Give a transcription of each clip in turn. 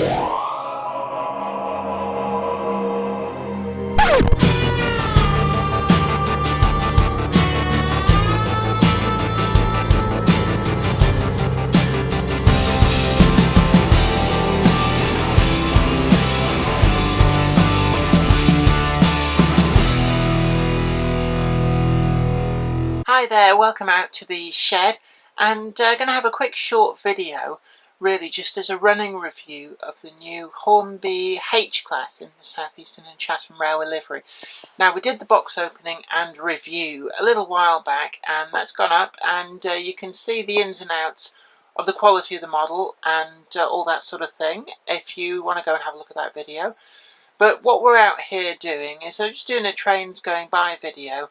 Hi there, welcome out to the shed, and going to have a quick short video really just as a running review of the new Hornby H-Class in the South Eastern and Chatham Railway livery. Now, we did the box opening and review a little while back, and that's gone up, and you can see the ins and outs of the quality of the model and all that sort of thing if you want to go and have a look at that video. But what we're out here doing is just doing a trains going by video.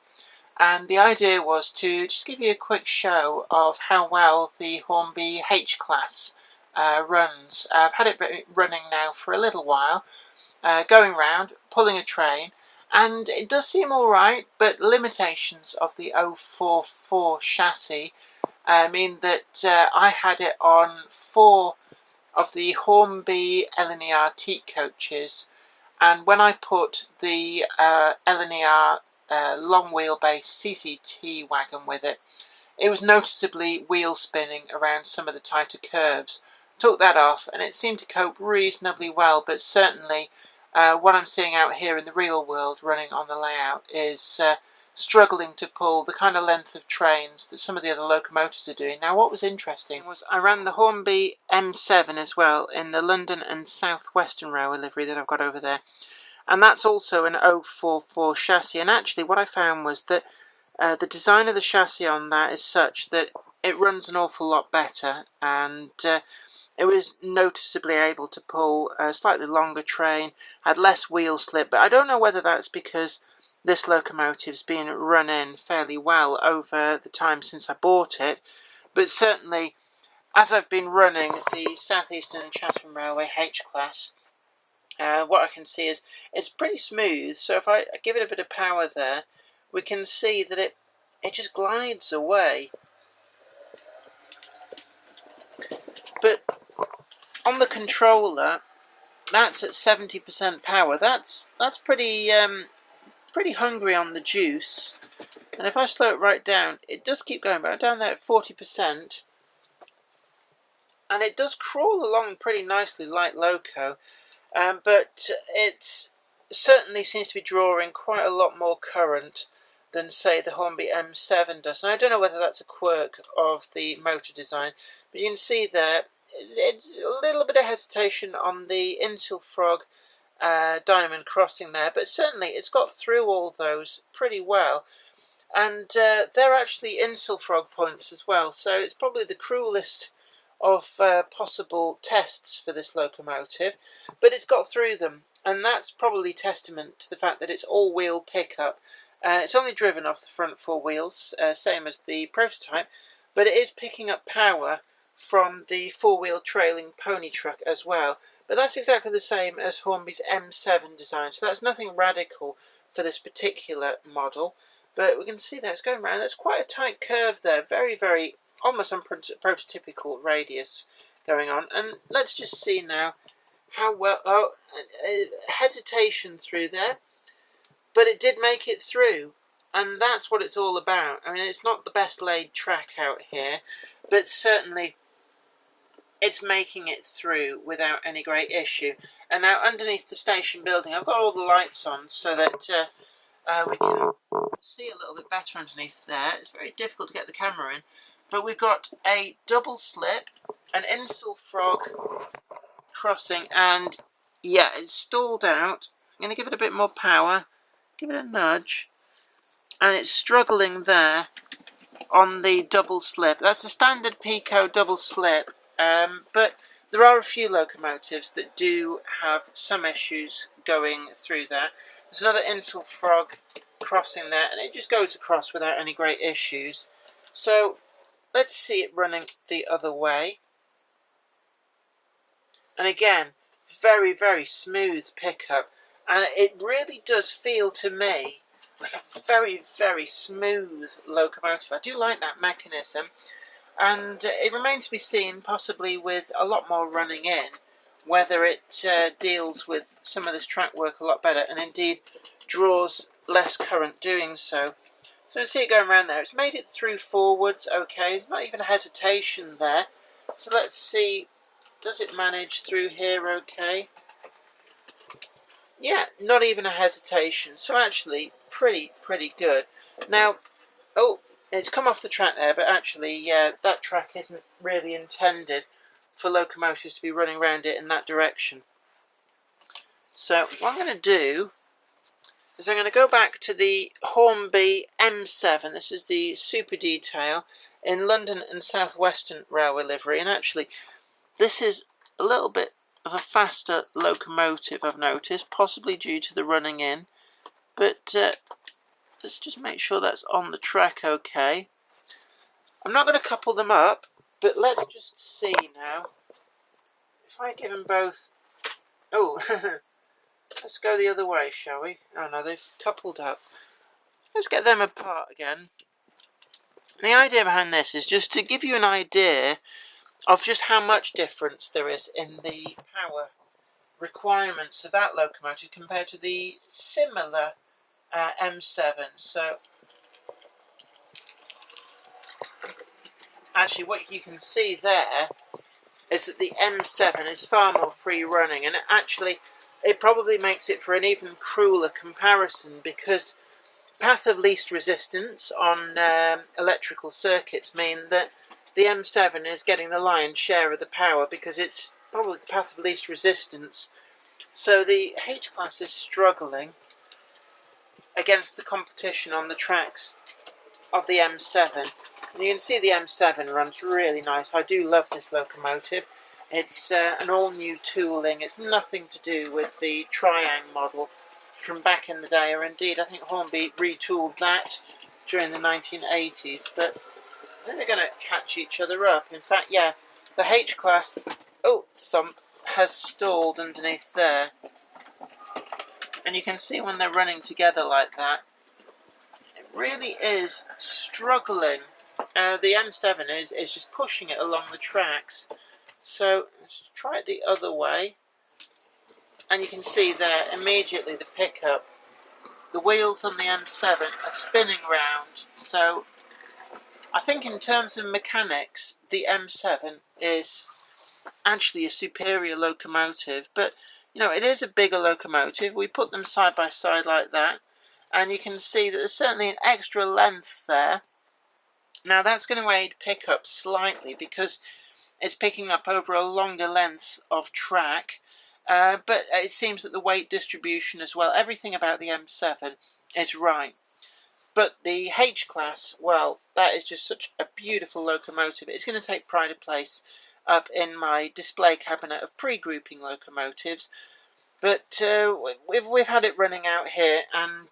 And the idea was to just give you a quick show of how well the Hornby H-Class runs. I've had it running now for a little while, going round, pulling a train, and it does seem alright, but limitations of the 044 chassis mean that I had it on 4 of the Hornby SE&CR teak coaches, and when I put the SE&CR long wheelbase CCT wagon with it, it was noticeably wheel spinning around some of the tighter curves. Took that off and it seemed to cope reasonably well, but certainly what I'm seeing out here in the real world running on the layout is struggling to pull the kind of length of trains that some of the other locomotives are doing. Now, what was interesting was I ran the Hornby M7 as well in the London and South Western Railway livery that I've got over there. And that's also an 044 chassis. And actually what I found was that the design of the chassis on that is such that it runs an awful lot better. And it was noticeably able to pull a slightly longer train, had less wheel slip. But I don't know whether that's because this locomotive's been run in fairly well over the time since I bought it. But certainly, as I've been running the South Eastern and Chatham Railway H-Class, what I can see is it's pretty smooth, so if I give it a bit of power there, we can see that it just glides away. But on the controller, that's at 70% power. That's pretty hungry on the juice. And if I slow it right down, it does keep going, but I'm down there at 40%. And it does crawl along pretty nicely like loco. But it certainly seems to be drawing quite a lot more current than, say, the Hornby M7 does. And I don't know whether that's a quirk of the motor design, but you can see there, it's a little bit of hesitation on the insular frog diamond crossing there, but certainly it's got through all those pretty well. And they're actually insular frog points as well, so it's probably the cruelest of possible tests for this locomotive, but it's got through them, and that's probably testament to the fact that it's all-wheel pickup. It's only driven off the front 4 wheels, same as the prototype, but it is picking up power from the 4-wheel trailing pony truck as well. But that's exactly the same as Hornby's M7 design, so that's nothing radical for this particular model. But we can see that it's going around. There's quite a tight curve there, very, very almost prototypical radius going on. And let's just see now how well, hesitation through there, but it did make it through, and that's what it's all about. I mean, it's not the best laid track out here, but certainly it's making it through without any great issue. And now underneath the station building, I've got all the lights on so that we can see a little bit better underneath there. It's very difficult to get the camera in. But we've got a double slip, an insular frog crossing, and yeah, it's stalled out. I'm going to give it a bit more power, give it a nudge, and it's struggling there on the double slip. That's a standard Pico double slip, but there are a few locomotives that do have some issues going through that. There's another insular frog crossing there, and it just goes across without any great issues. So let's see it running the other way. And again, very, very smooth pickup. And it really does feel to me like a very, very smooth locomotive. I do like that mechanism. And it remains to be seen, possibly with a lot more running in, whether it deals with some of this track work a lot better, and indeed draws less current doing so. So you see it going around there. It's made it through forwards, okay. There's not even a hesitation there. So let's see, does it manage through here okay? Yeah, not even a hesitation. So actually, pretty good. Now, oh, it's come off the track there, but actually, yeah, that track isn't really intended for locomotives to be running around it in that direction. So what I'm going to do is I'm going to go back to the Hornby M7. This is the super detail in London and South Western Railway livery, and actually this is a little bit of a faster locomotive, I've noticed, possibly due to the running in, but let's just make sure that's on the track okay. I'm not going to couple them up, but let's just see now. If I give them both... Oh, let's go the other way, shall we? Oh no, they've coupled up. Let's get them apart again. The idea behind this is just to give you an idea of just how much difference there is in the power requirements of that locomotive compared to the similar M7. So actually what you can see there is that the M7 is far more free running, and it probably makes it for an even crueler comparison, because path of least resistance on electrical circuits mean that the M7 is getting the lion's share of the power because it's probably the path of least resistance. So the H-Class is struggling against the competition on the tracks of the M7. And you can see the M7 runs really nice. I do love this locomotive. It's an all-new tooling. It's nothing to do with the Triang model from back in the day, or indeed I think Hornby retooled that during the 1980s. But I think they're going to catch each other up. In fact, yeah, the H-Class, oh, thump, has stalled underneath there. And you can see when they're running together like that, it really is struggling. The M7 is just pushing it along the tracks. So let's try it the other way. And you can see there immediately the pickup. The wheels on the M7 are spinning round. So I think in terms of mechanics, the M7 is actually a superior locomotive. But, you know, it is a bigger locomotive. We put them side by side like that, and you can see that there's certainly an extra length there. Now that's going to aid pickup slightly because it's picking up over a longer length of track, but it seems that the weight distribution as well, everything about the M7 is right. But the H-Class, well, that is just such a beautiful locomotive. It's going to take pride of place up in my display cabinet of pre-grouping locomotives. But we've had it running out here, and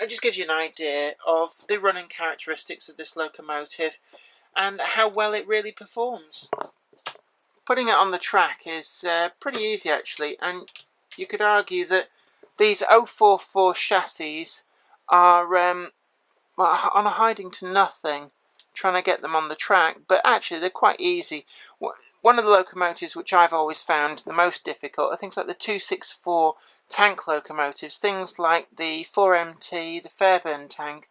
it just gives you an idea of the running characteristics of this locomotive and how well it really performs. Putting it on the track is pretty easy actually, and you could argue that these 044 chassis are on a hiding to nothing trying to get them on the track, but actually they're quite easy. One of the locomotives which I've always found the most difficult are things like the 264 tank locomotives. Things like the 4MT, the Fairbairn tank,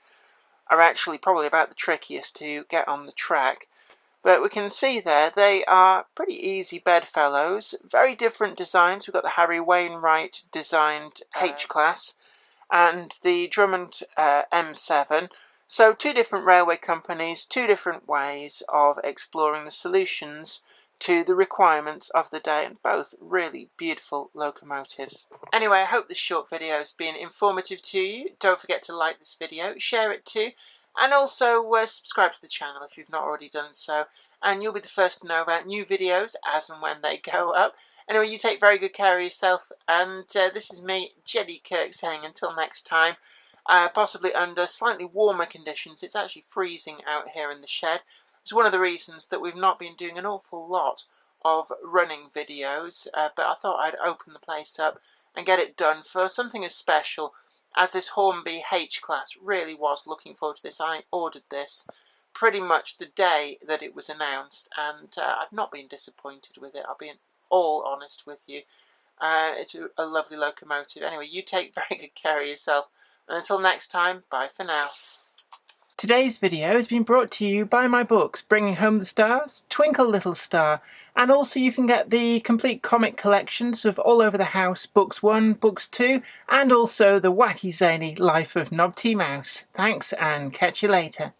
are actually probably about the trickiest to get on the track. But we can see there they are pretty easy bedfellows. Very different designs. We've got the Harry Wainwright designed H-Class and the Drummond M7. So two different railway companies, two different ways of exploring the solutions to the requirements of the day, and both really beautiful locomotives. Anyway, I hope this short video has been informative to you. Don't forget to like this video, share it too, and also subscribe to the channel if you've not already done so, and you'll be the first to know about new videos as and when they go up. Anyway, you take very good care of yourself, and this is me, Jenny Kirk, saying until next time, possibly under slightly warmer conditions. It's actually freezing out here in the shed. It's one of the reasons that we've not been doing an awful lot of running videos, but I thought I'd open the place up and get it done for something as special as this Hornby H-Class. Really was looking forward to this. I ordered this pretty much the day that it was announced, and I've not been disappointed with it. I'll be all honest with you. It's a lovely locomotive. Anyway, you take very good care of yourself. And until next time, bye for now. Today's video has been brought to you by my books, Bringing Home the Stars, Twinkle Little Star, and also you can get the complete comic collections of All Over the House, Books 1, Books 2, and also the wacky zany Life of Knob T Mouse. Thanks, and catch you later.